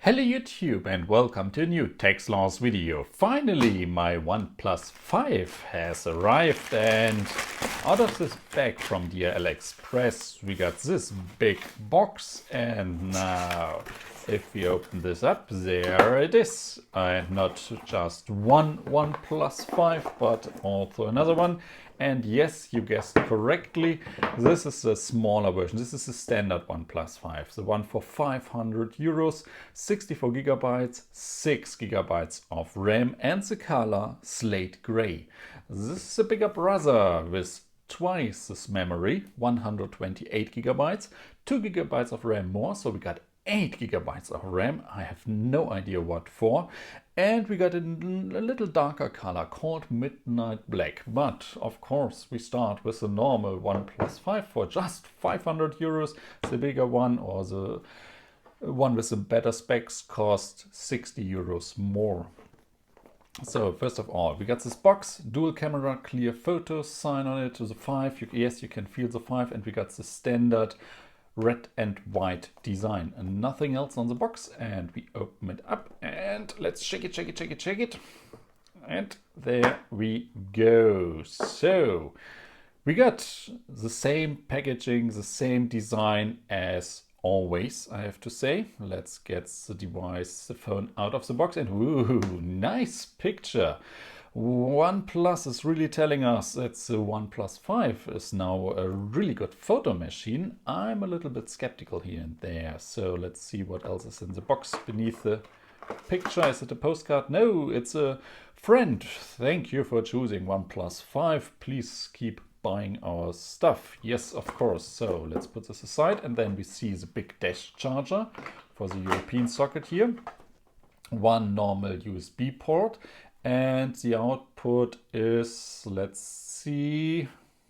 Hello YouTube and welcome to a new Techsloth video. Finally my OnePlus 5 has arrived, and out of this bag from DHL Express we got this big box, and now if we open this up, there it is. And not just one OnePlus 5 but also another one. And yes, you guessed correctly, this is a smaller version. This is the standard OnePlus 5, the one for 500 euros, 64 gigabytes, 6 gigabytes of RAM, and the color slate gray. This is a bigger brother with twice this memory, 128 gigabytes, 2 gigabytes of RAM more, so we got 8 gigabytes of RAM. I have no idea what for. And we got a little darker color called Midnight Black. But of course we start with the normal OnePlus 5 for just 500 euros. The bigger one, or the one with the better specs, cost 60 euros more. So first of all, we got this box, dual camera, clear photos, sign on it to the 5. Yes, you can feel the 5, and we got the standard red and white design and nothing else on the box. And we open it up and let's shake it, and there we go. So we got the same packaging, the same design as always, I have to say. Let's get the device, the phone, out of the box, and woo, nice picture. OnePlus is really telling us that the OnePlus 5 is now a really good photo machine. I'm a little bit skeptical here and there. So let's see what else is in the box beneath the picture. Is it a postcard? No, it's a friend. Thank you for choosing OnePlus 5. Please keep buying our stuff. Yes, of course. So let's put this aside, and then we see the big dash charger for the European socket here. One normal USB port. And the output is, let's see,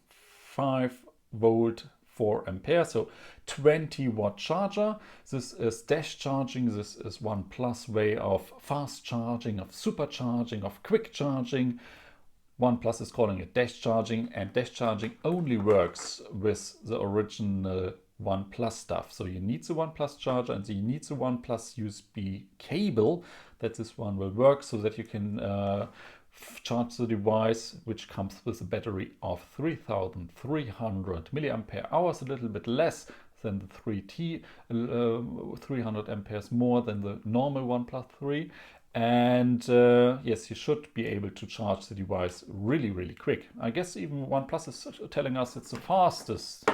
5 volt 4 ampere, so 20 watt charger. This is dash charging. This is OnePlus way of fast charging, of supercharging, of quick charging. OnePlus is calling it dash charging, and dash charging only works with the original OnePlus stuff. So you need the OnePlus charger, and you need the OnePlus USB cable that this one will work, so that you can charge the device, which comes with a battery of 3300 milliampere hours, a little bit less than the 3T, 300 amperes more than the normal OnePlus 3. And yes, you should be able to charge the device really quick. I guess even OnePlus is telling us it's the fastest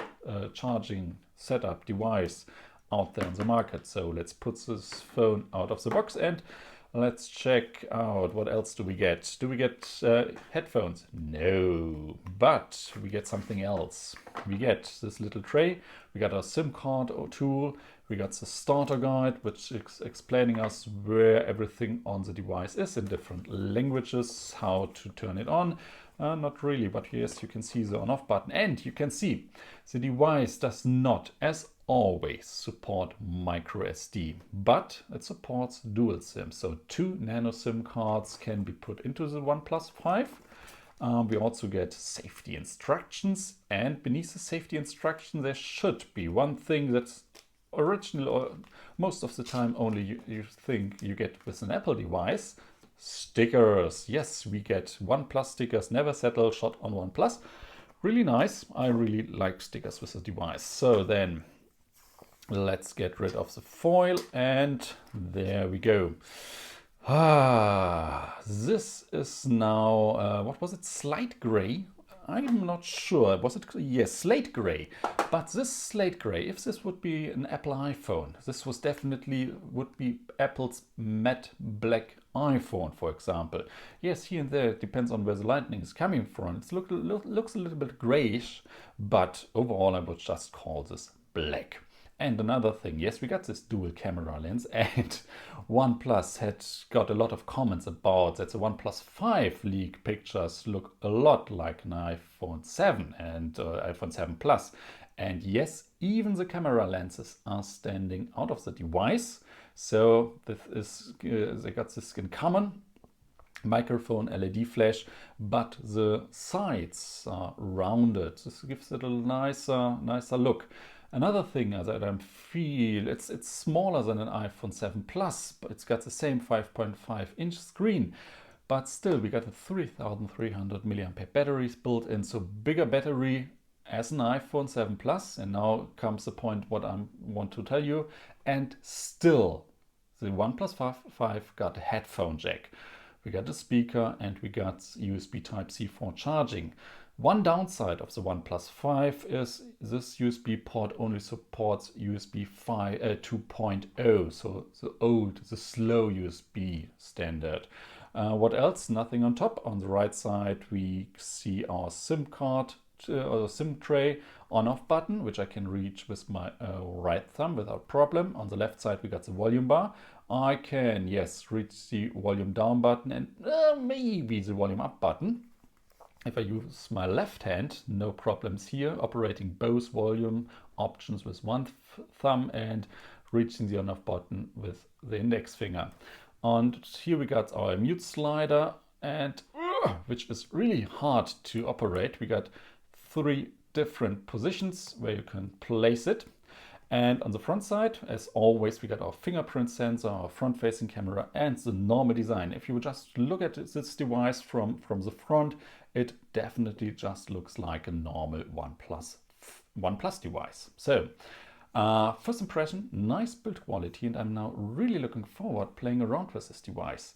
charging setup device out there in the market. So let's put this phone out of the box and let's check out what else do we get. Do we get headphones? No, but we get something else. We get this little tray, we got our SIM card or tool, we got the starter guide, which is explaining us where everything on the device is in different languages, how to turn it on. Not really, but yes, you can see the on-off button, and you can see the device does not, as always, support micro SD, but it supports dual SIM. So 2 nano SIM cards can be put into the OnePlus 5. We also get safety instructions, and beneath the safety instruction there should be one thing that's original, or most of the time only you think you get with an Apple device: stickers. Yes, we get OnePlus stickers, never settle, shot on OnePlus. Really nice. I really like stickers with the device. So then let's get rid of the foil, and there we go. This is now, what was it, slate gray? I'm not sure. Was it? Yes, slate gray. But this slate gray, if this would be an Apple iPhone, this was definitely would be Apple's matte black iPhone, for example. Yes, here and there, it depends on where the lightning is coming from. It looks a little bit grayish, but overall I would just call this black. And another thing, yes, we got this dual camera lens, and OnePlus had got a lot of comments about that the OnePlus 5 leak pictures look a lot like an iPhone 7 and iPhone 7 Plus. And yes, even the camera lenses are standing out of the device. So this is, they got this in common. Microphone, LED flash, but the sides are rounded. This gives it a nicer look. Another thing that I feel, it's smaller than an iPhone 7 Plus, but it's got the same 5.5-inch screen. But still, we got a 3300 milliampere batteries built in, so bigger battery as an iPhone 7 Plus. And now comes the point what I want to tell you. And still, the OnePlus 5 got a headphone jack. We got a speaker and we got USB Type-C for charging. One downside of the OnePlus 5 is this USB port only supports USB 2.0, so the slow USB standard. What else? Nothing on top. On the right side we see our SIM card or SIM tray on-off button, which I can reach with my right thumb without problem. On the left side we got the volume bar. I can, yes, reach the volume down button and maybe the volume up button. If I use my left hand, no problems here, operating both volume options with one thumb and reaching the on-off button with the index finger. And here we got our mute slider, and which is really hard to operate. We got 3 different positions where you can place it. And on the front side, as always, we got our fingerprint sensor, our front-facing camera, and the normal design. If you just look at this device from the front, it definitely just looks like a normal OnePlus device. So, first impression, nice build quality, and I'm now really looking forward playing around with this device.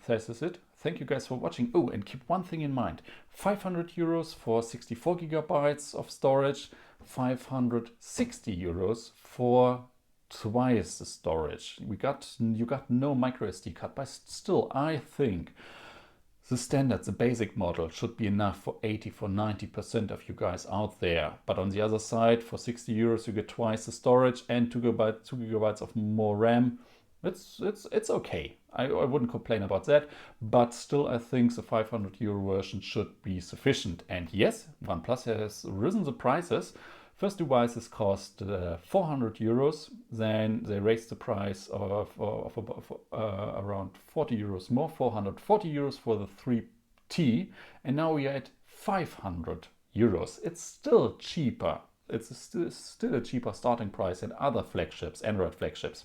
This is it. Thank you guys for watching. Oh, and keep one thing in mind. 500 euros for 64 gigabytes of storage, 560 euros for twice the storage. You got no micro SD card, but still I think the standard, the basic model should be enough for 90% of you guys out there. But on the other side, for 60 euros you get twice the storage and 2 gigabytes of more RAM. It's okay. I wouldn't complain about that, but still I think the 500 euro version should be sufficient. And yes, OnePlus has risen the prices. First devices cost 400 euros, then they raised the price of around 40 euros more, 440 euros for the 3T, and now we are at 500 euros. It's still cheaper. It's still a cheaper starting price than other flagships, Android flagships,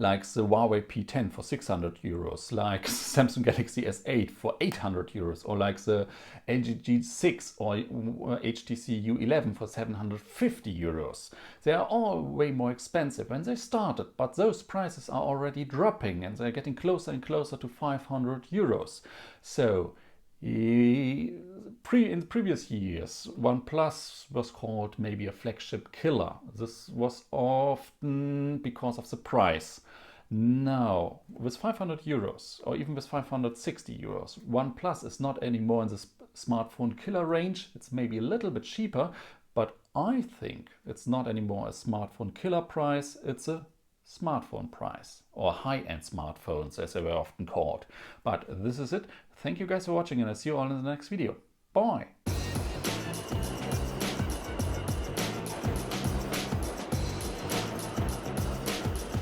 like the Huawei P10 for 600 euros, like Samsung Galaxy S8 for 800 euros, or like the LG G6 or HTC U11 for 750 euros. They are all way more expensive when they started, but those prices are already dropping and they're getting closer and closer to 500 euros. So, in the previous years, OnePlus was called maybe a flagship killer. This was often because of the price. Now, with 500 euros or even with 560 euros, OnePlus is not anymore in the smartphone killer range. It's maybe a little bit cheaper, but I think it's not anymore a smartphone killer price. It's a smartphone price, or high-end smartphones as they were often called. But this is it. Thank you guys for watching, and I'll see you all in the next video. Bye!